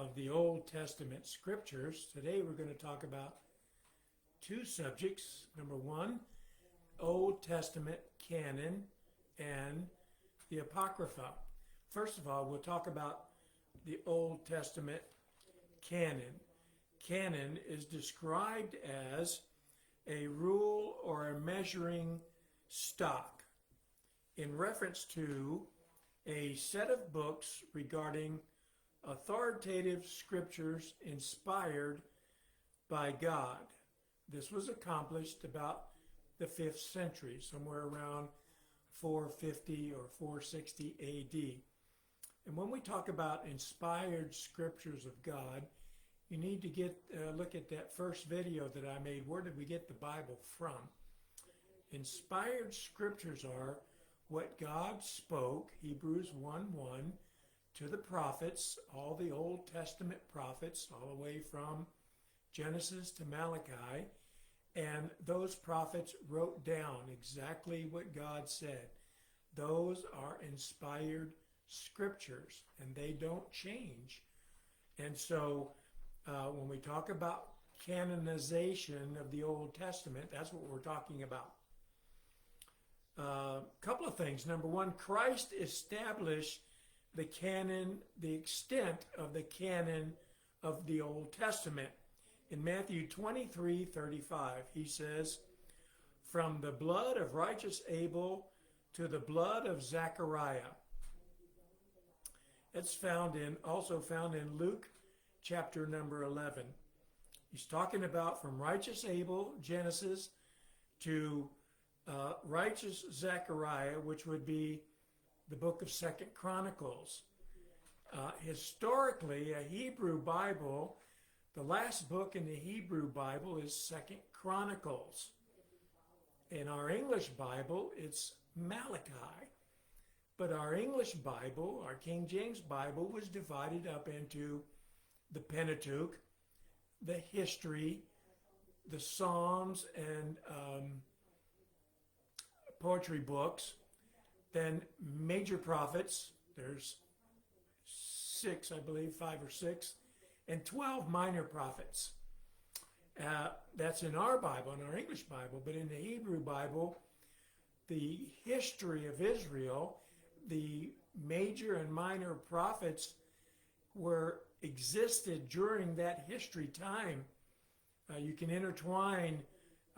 of the Old Testament scriptures. Today we're going to talk about two subjects. Number one, Old Testament canon and the Apocrypha. First of all, we'll talk about the Old Testament canon. Canon is described as a rule or a measuring stock in reference to a set of books regarding authoritative scriptures inspired by God. This was accomplished about the 5th century, somewhere around 450 or 460 AD. And when we talk about inspired scriptures of God, you need to look at that first video that I made. Where did we get the Bible from? Inspired scriptures are what God spoke, Hebrews 1:1, to the prophets, all the Old Testament prophets, all the way from Genesis to Malachi, and those prophets wrote down exactly what God said. Those are inspired scriptures, and they don't change. And so when we talk about canonization of the Old Testament, that's what we're talking about. A couple of things. Number one, Christ established the canon, the extent of the canon of the Old Testament. In Matthew 23:35, he says, "From the blood of righteous Abel to the blood of Zechariah." It's also found in Luke chapter number 11. He's talking about from righteous Abel, Genesis, to righteous Zechariah, which would be the book of 2nd Chronicles. Historically, a Hebrew Bible, the last book in the Hebrew Bible is 2nd Chronicles. In our English Bible, it's Malachi. But our English Bible, our King James Bible, was divided up into the Pentateuch, the history, the Psalms, and poetry books, then major prophets, there's 6, I believe, 5 or 6, and 12 minor prophets. That's in our Bible, in our English Bible, but in the Hebrew Bible, the history of Israel, the major and minor prophets existed during that history time. You can intertwine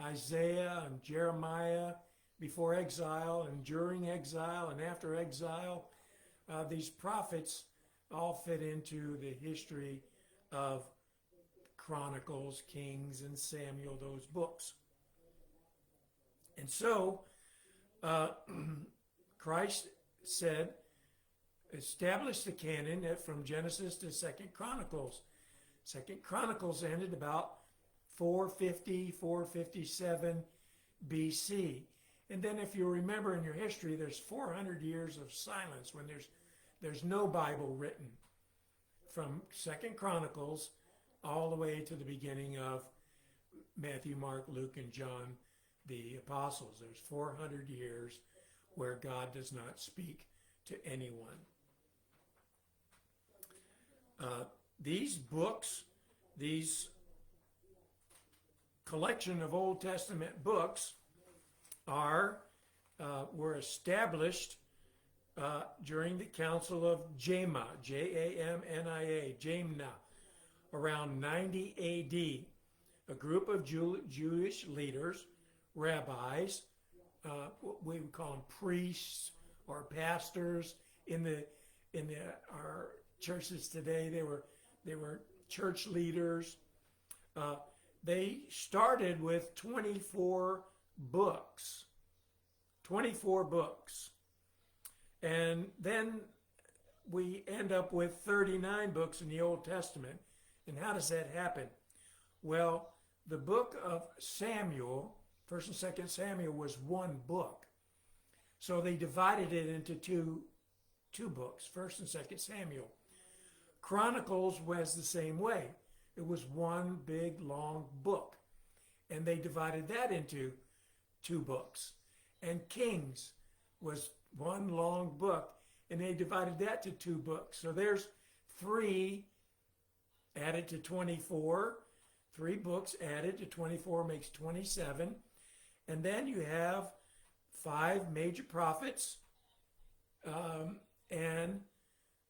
Isaiah and Jeremiah before exile and during exile and after exile. These prophets all fit into the history of Chronicles, Kings, and Samuel, those books. And so Christ said, establish the canon from Genesis to 2nd Chronicles. 2nd Chronicles ended about 450, 457 BC. And then if you remember in your history, there's 400 years of silence when there's no Bible written from 2nd Chronicles all the way to the beginning of Matthew, Mark, Luke, and John, the apostles. There's 400 years where God does not speak to anyone. These books, these collection of Old Testament books were established during the Council of Jamnia, Jamnia, Jamnia, around 90 AD. A group of Jewish leaders, rabbis, what we would call them priests or pastors in our churches today. They were church leaders. They started with 24 books. 24 books. And then we end up with 39 books in the Old Testament. And how does that happen? Well, the book of Samuel, 1st and 2nd Samuel, was one book. So they divided it into two books, 1st and 2nd Samuel. Chronicles was the same way. It was one big, long book. And they divided that into 2 books. And Kings was one long book, and they divided that to 2 books. So there's 3 added to 24. 3 books added to 24 makes 27. And then you have 5 major prophets and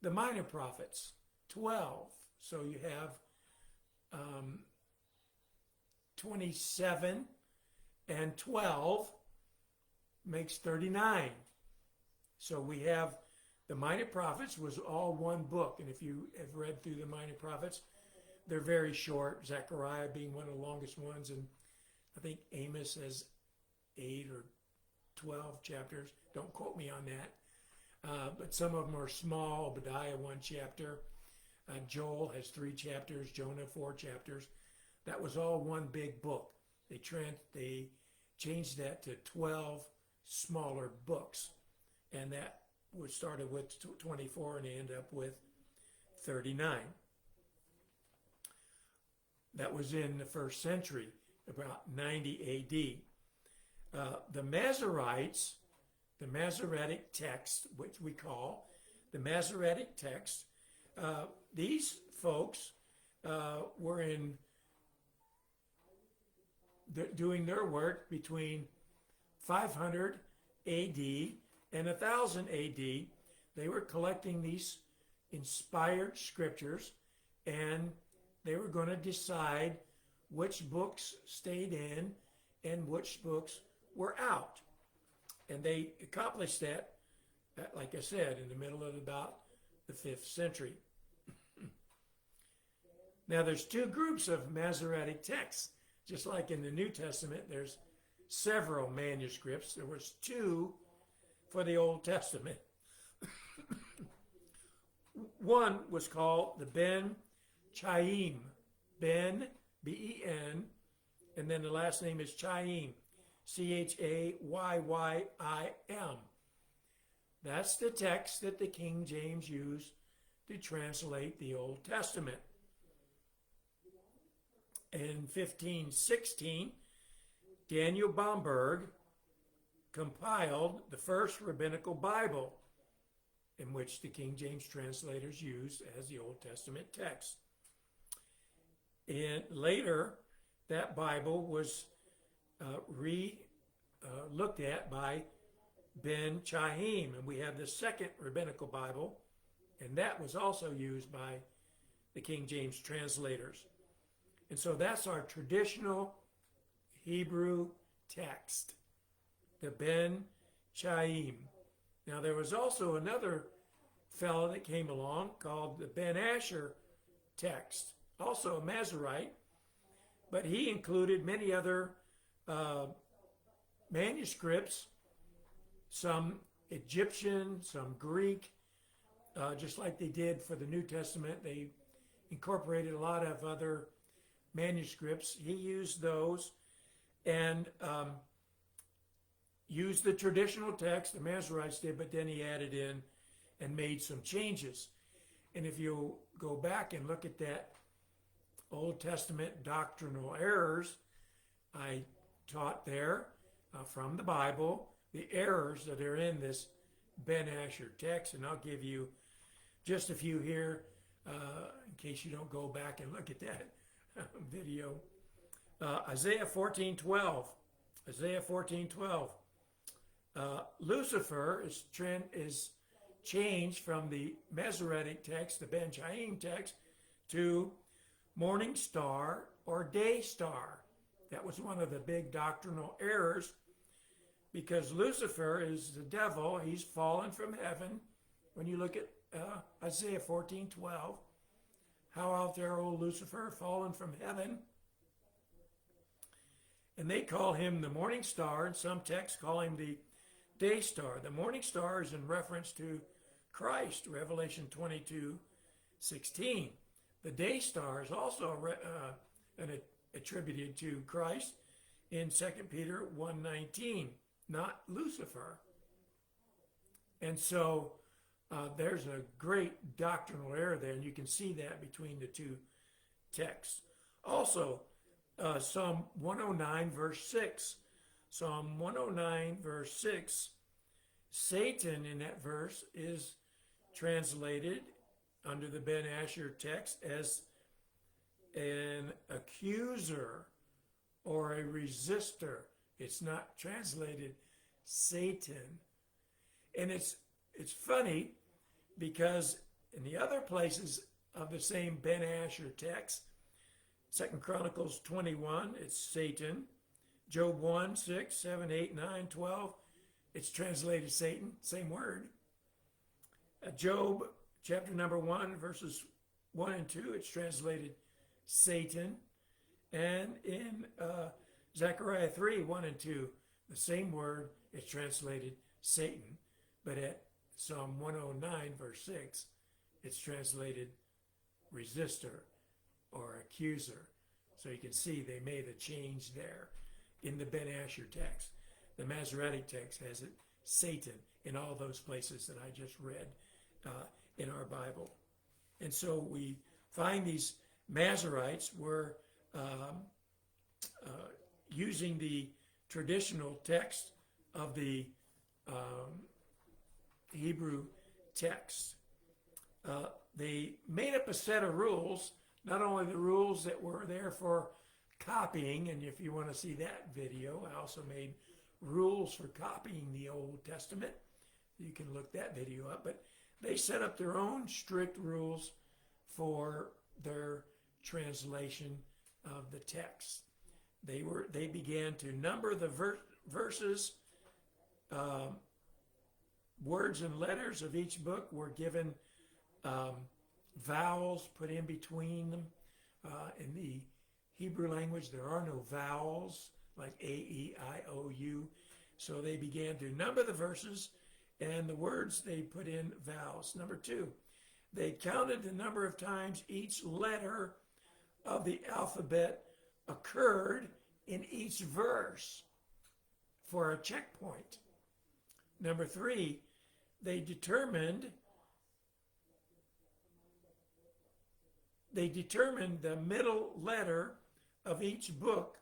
the minor prophets, 12. So you have 27 and 12 makes 39. So we have the minor prophets was all one book. And if you have read through the minor prophets, they're very short, Zechariah being one of the longest ones. And I think Amos has 8 or 12 chapters. Don't quote me on that. But some of them are small. Obadiah, 1 chapter. Joel has 3 chapters. Jonah, 4 chapters. That was all one big book. They changed that to 12 smaller books. And that was started with 24 and they end up with 39. That was in the first century, about 90 AD. The Masoretes, the Masoretic text, which we call the Masoretic text, these folks were doing their work between 500 AD and 1000 AD. They were collecting these inspired scriptures, and they were going to decide which books stayed in and which books were out. And they accomplished that, like I said, in the middle of about the 5th century. Now, there's 2 groups of Masoretic texts. Just like in the New Testament, there's several manuscripts. There was 2 for the Old Testament. One was called the Ben Chaim. Ben, B-E-N, and then the last name is Chaim, C-H-A-Y-Y-I-M. That's the text that the King James used to translate the Old Testament. In 1516, Daniel Bomberg compiled the first rabbinical Bible, in which the King James translators used as the Old Testament text. And later, that Bible was looked at by Ben Chaim, and we have the second rabbinical Bible, and that was also used by the King James translators. And so that's our traditional Hebrew text, the Ben Chaim. Now there was also another fellow that came along called the Ben Asher text, also a Masorite, but he included many other manuscripts, some Egyptian, some Greek, just like they did for the New Testament. They incorporated a lot of other manuscripts. He used those and used the traditional text, the Masoretes did, but then he added in and made some changes. And if you go back and look at that Old Testament doctrinal errors, I taught there from the Bible, the errors that are in this Ben Asher text, and I'll give you just a few here in case you don't go back and look at that video. Isaiah 14:12. Isaiah 14:12. Lucifer is changed from the Masoretic text, the Ben Chaim text, to morning star or day star. That was one of the big doctrinal errors, because Lucifer is the devil. He's fallen from heaven. When you look at Isaiah 14:12, how out there, O Lucifer, fallen from heaven. And they call him the morning star, and some texts call him the day star. The morning star is in reference to Christ, Revelation 22:16. The day star is also attributed to Christ in 2 Peter 1:19, not Lucifer. And so there's a great doctrinal error there, and you can see that between the 2 texts. Also, Psalm 109, verse 6. Psalm 109, verse 6, Satan in that verse is translated under the Ben Asher text as an accuser or a resistor. It's not translated Satan. And it's funny because in the other places of the same Ben Asher text, 2 Chronicles 21, it's Satan. Job 1, 6, 7, 8, 9, 12, it's translated Satan, same word. Job chapter number 1, verses 1 and 2, it's translated Satan. And in Zechariah 3, 1 and 2, the same word is translated Satan. But at Psalm 109, verse 6, it's translated resistor or accuser. So you can see they made a change there in the Ben Asher text. The Masoretic text has it Satan in all those places that I just read in our Bible. And so we find these Masoretes were using the traditional text of the Hebrew text. They made up a set of rules, not only the rules that were there for copying, and if you want to see that video, I also made rules for copying the Old Testament. You can look that video up, but they set up their own strict rules for their translation of the text. They began to number the verses. Words and letters of each book were given vowels put in between them. In the Hebrew language, there are no vowels like A, E, I, O, U. So they began to number the verses and the words they put in vowels. Number 2, they counted the number of times each letter of the alphabet occurred in each verse for a checkpoint. Number 3, they determined the middle letter of each book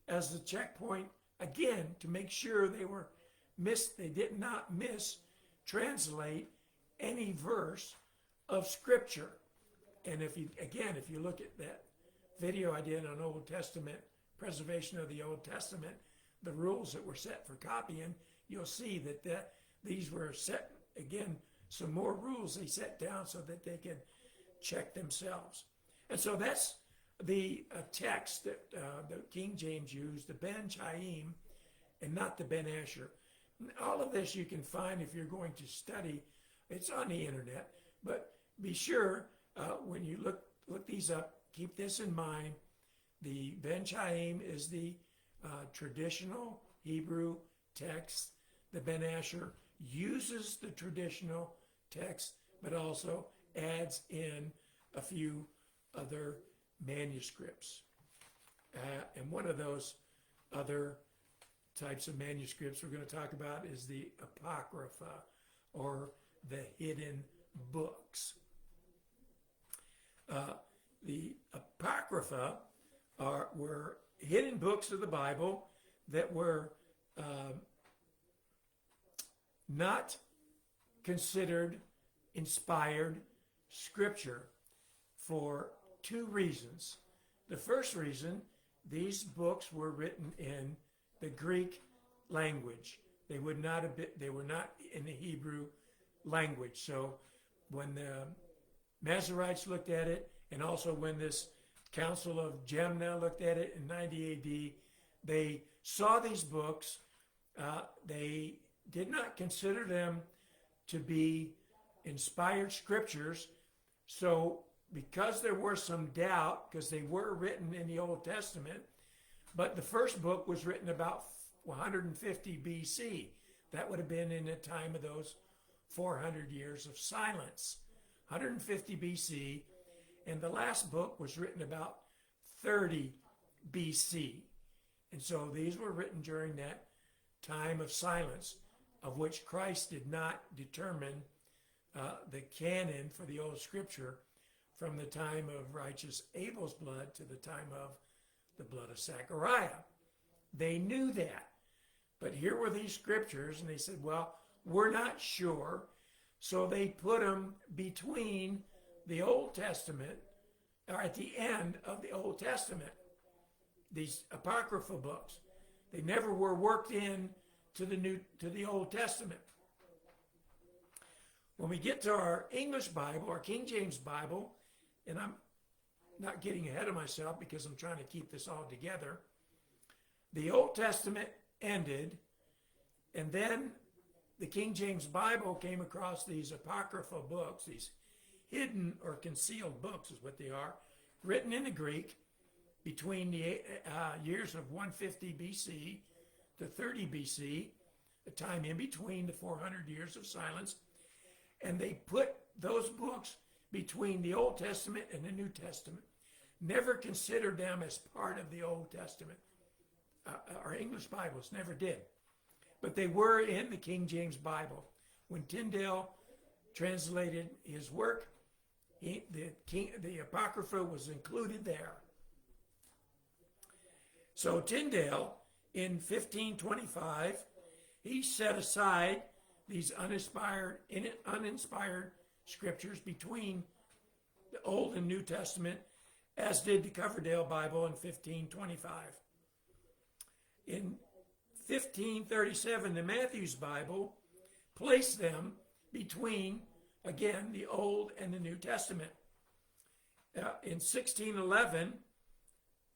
as the checkpoint, again, to make sure they did not translate any verse of Scripture. And if you look at that video I did on Old Testament, preservation of the Old Testament, the rules that were set for copying, you'll see that these were set, again, some more rules they set down so that they could check themselves. And so that's the text that the King James used, the Ben Chaim, and not the Ben Asher. All of this you can find if you're going to study. It's on the internet, but be sure when you look these up, keep this in mind. The Ben Chaim is the traditional Hebrew text. The Ben Asher uses the traditional text, but also adds in a few other manuscripts. And one of those other types of manuscripts we're going to talk about is the Apocrypha, or the hidden books. The Apocrypha were hidden books of the Bible that were not considered inspired scripture for 2 reasons. The first reason, these books were written in the Greek language. They were not in the Hebrew language. So when the Masoretes looked at it, and also when this Council of Jemna looked at it in 90 AD, they saw these books. They did not consider them to be inspired scriptures. So because there was some doubt, because they were written in the Old Testament, but the first book was written about 150 BC. That would have been in the time of those 400 years of silence. 150 BC, and the last book was written about 30 BC. And so these were written during that time of silence, of which Christ did not determine the canon for the Old Scripture from the time of righteous Abel's blood to the time of the blood of Zechariah. They knew that. But here were these scriptures, and they said, well, we're not sure. So they put them between the Old Testament are at the end of the Old Testament, these apocryphal books. They never were worked in to the Old Testament. When we get to our English Bible, our King James Bible, and I'm not getting ahead of myself because I'm trying to keep this all together, the Old Testament ended, and then the King James Bible came across these apocryphal books, these hidden or concealed books is what they are, written in the Greek between the years of 150 BC to 30 BC, a time in between the 400 years of silence. And they put those books between the Old Testament and the New Testament. Never considered them as part of the Old Testament. Our English Bibles never did. But they were in the King James Bible. When Tyndale translated his work, the Apocrypha was included there. So Tyndale, in 1525, he set aside these uninspired scriptures between the Old and New Testament, as did the Coverdale Bible in 1525. In 1537, the Matthews Bible placed them between, again, the Old and the New Testament. In 1611,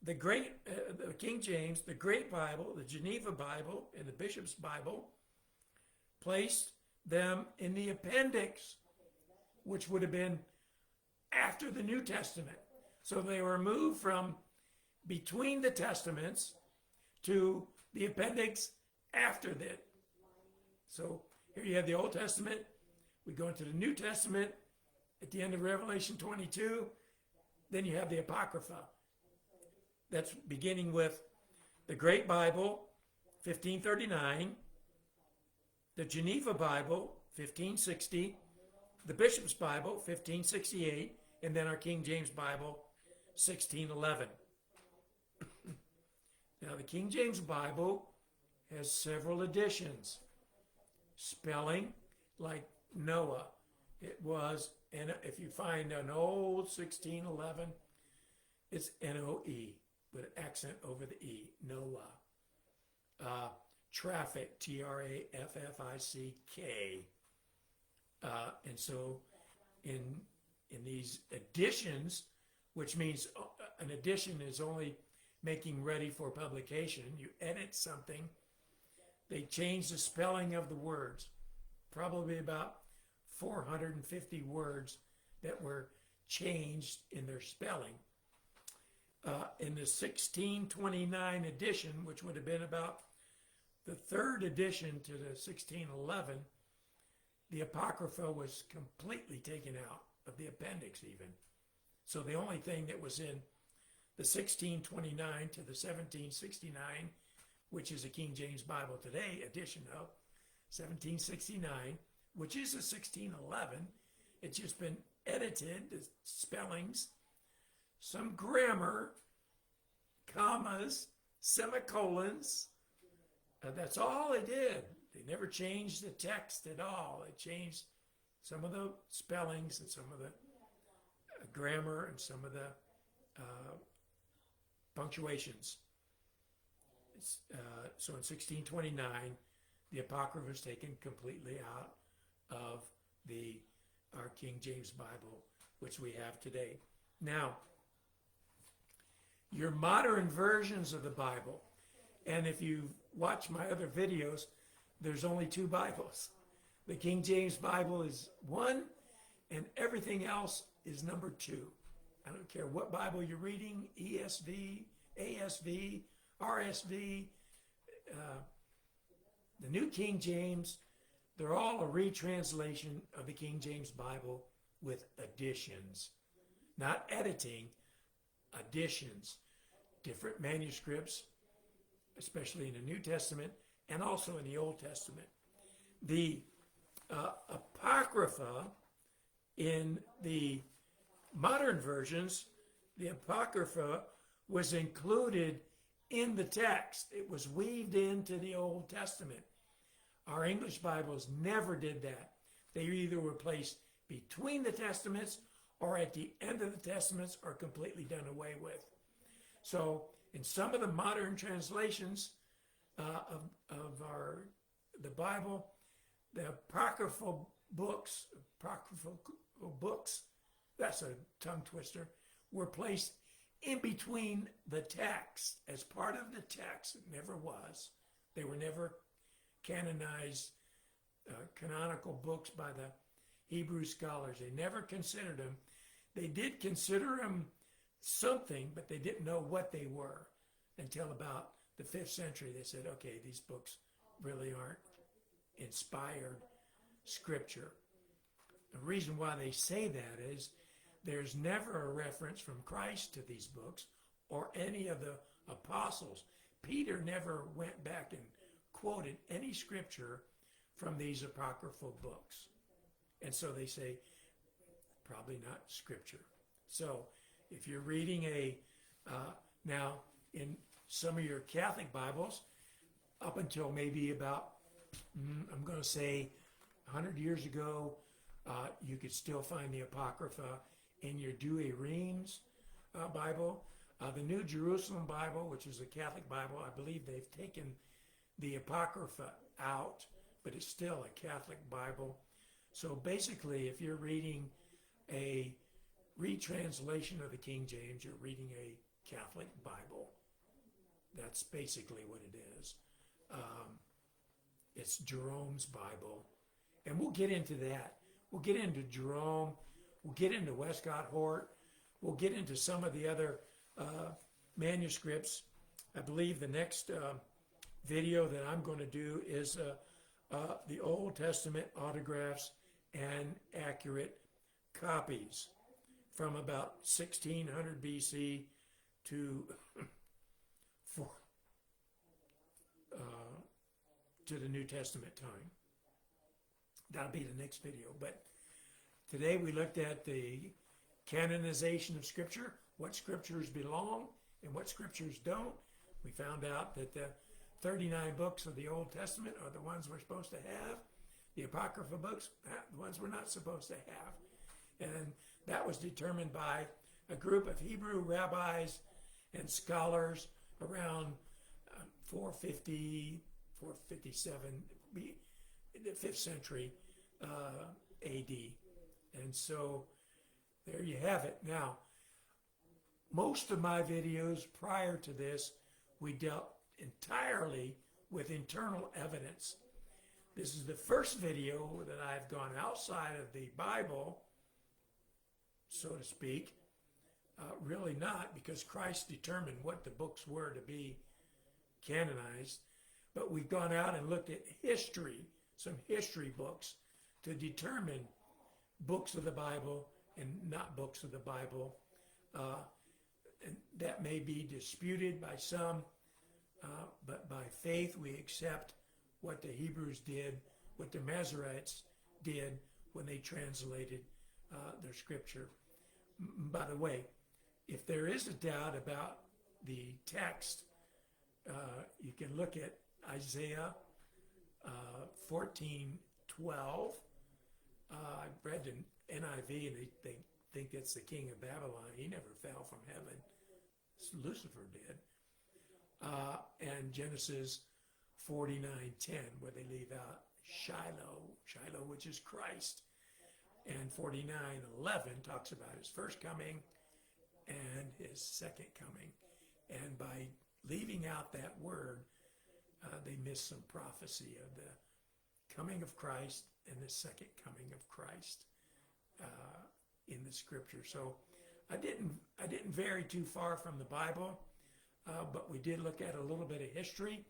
the King James, the Great Bible, the Geneva Bible, and the Bishop's Bible placed them in the appendix, which would have been after the New Testament. So they were moved from between the Testaments to the appendix after that. So here you have the Old Testament. We go into the New Testament at the end of Revelation 22. Then you have the Apocrypha. That's beginning with the Great Bible, 1539, the Geneva Bible, 1560, the Bishop's Bible, 1568, and then our King James Bible, 1611. Now, the King James Bible has several editions. Spelling, like Noah, it was, and if you find an old 1611, it's N-O-E, with an accent over the E, Noah. Traffic, T-R-A-F-F-I-C-K. And so in these editions, which means an edition is only making ready for publication, you edit something, they change the spelling of the words, probably about 450 words that were changed in their spelling. In the 1629 edition, which would have been about the third edition to the 1611, the Apocrypha was completely taken out of the appendix even. So the only thing that was in the 1629 to the 1769, which is a King James Bible today edition of 1769, which is a 1611. It's just been edited, the spellings, some grammar, commas, semicolons. That's all they did. They never changed the text at all. They changed some of the spellings and some of the grammar and some of the punctuations. So in 1629, the Apocrypha was taken completely out of our King James Bible, which we have today. Now, your modern versions of the Bible, and if you watch my other videos, there's only two Bibles. The King James Bible is one, and everything else is number two. I don't care what Bible you're reading, ESV, ASV, RSV, the New King James, they're all a retranslation of the King James Bible with additions. Not editing, additions. Different manuscripts, especially in the New Testament and also in the Old Testament. The Apocrypha in the modern versions, the Apocrypha was included in the text. It was weaved into the Old Testament. Our English Bibles never did that. They either were placed between the Testaments or at the end of the Testaments are completely done away with. So in some of the modern translations of the Bible, the apocryphal books, that's a tongue twister, were placed in between the text as part of the text. It never was. They were never canonized, canonical books by the Hebrew scholars. They never considered them. They did consider them something, but they didn't know what they were until about the 5th century. They said, okay, these books really aren't inspired scripture. The reason why they say that is there's never a reference from Christ to these books or any of the apostles. Peter never went back and quoted any scripture from these apocryphal books. And so they say, probably not scripture. So if you're reading now in some of your Catholic Bibles, up until maybe about, I'm going to say 100 years ago, you could still find the Apocrypha in your Douay-Rheims Bible. The New Jerusalem Bible, which is a Catholic Bible, I believe they've taken the Apocrypha out, but it's still a Catholic Bible. So basically, if you're reading a retranslation of the King James, you're reading a Catholic Bible. That's basically what it is. It's Jerome's Bible. And we'll get into that. We'll get into Jerome. We'll get into Westcott Hort. We'll get into some of the other manuscripts. I believe the next video that I'm going to do is the Old Testament autographs and accurate copies from about 1600 BC to to the New Testament time. That'll be the next video. But today we looked at the canonization of Scripture, what Scriptures belong and what Scriptures don't. We found out that the 39 books of the Old Testament are the ones we're supposed to have. The Apocrypha books, the ones we're not supposed to have. And that was determined by a group of Hebrew rabbis and scholars around 450, 457, the 5th century AD. And so there you have it. Now, most of my videos prior to this, we dealt entirely with internal evidence. This is the first video that I've gone outside of the Bible, so to speak. Really not, because Christ determined what the books were to be canonized. But we've gone out and looked at history, some history books, to determine books of the Bible and not books of the Bible. And that may be disputed by some, but by faith we accept what the Hebrews did, what the Masoretes did when they translated their scripture. By the way, if there is a doubt about the text, you can look at Isaiah 14:12. I read the NIV, and they think it's the king of Babylon. He never fell from heaven. Lucifer did. And Genesis 49:10, where they leave out Shiloh, which is Christ. And 49:11 talks about his first coming and his second coming. And by leaving out that word, they miss some prophecy of the coming of Christ and the second coming of Christ in the scripture. So I didn't vary too far from the Bible, but we did look at a little bit of history.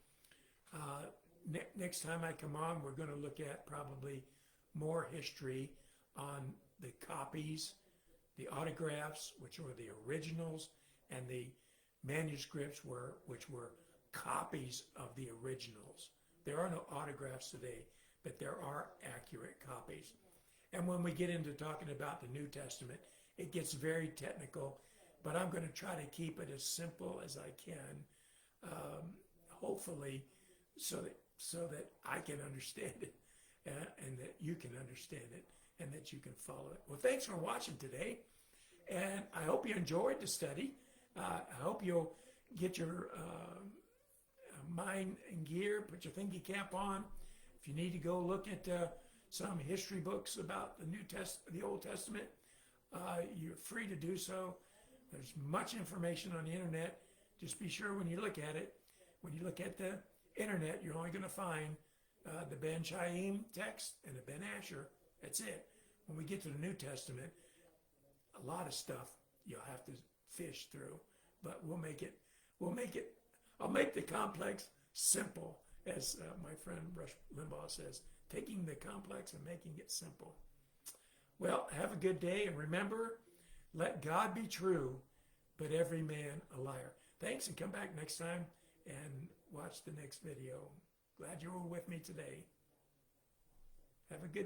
Next time I come on, we're going to look at probably more history on the copies, the autographs, which were the originals, and the manuscripts which were copies of the originals. There are no autographs today, but there are accurate copies. And when we get into talking about the New Testament, it gets very technical, but I'm going to try to keep it as simple as I can, hopefully, so that I can understand it, and that you can understand it, and that you can follow it. Well, thanks for watching today. And I hope you enjoyed the study. I hope you'll get your mind in gear, put your thinking cap on. If you need to go look at some history books about the Old Testament, you're free to do so. There's much information on the internet. Just be sure when you look at it, when you look at the internet, you're only going to find the Ben Chaim text and the Ben Asher. That's it. When we get to the New Testament, a lot of stuff you'll have to fish through, but we'll make it. I'll make the complex simple, as my friend Rush Limbaugh says, taking the complex and making it simple. Well, have a good day, and remember, let God be true, but every man a liar. Thanks, and come back next time and watch the next video. Glad you were with me today. Have a good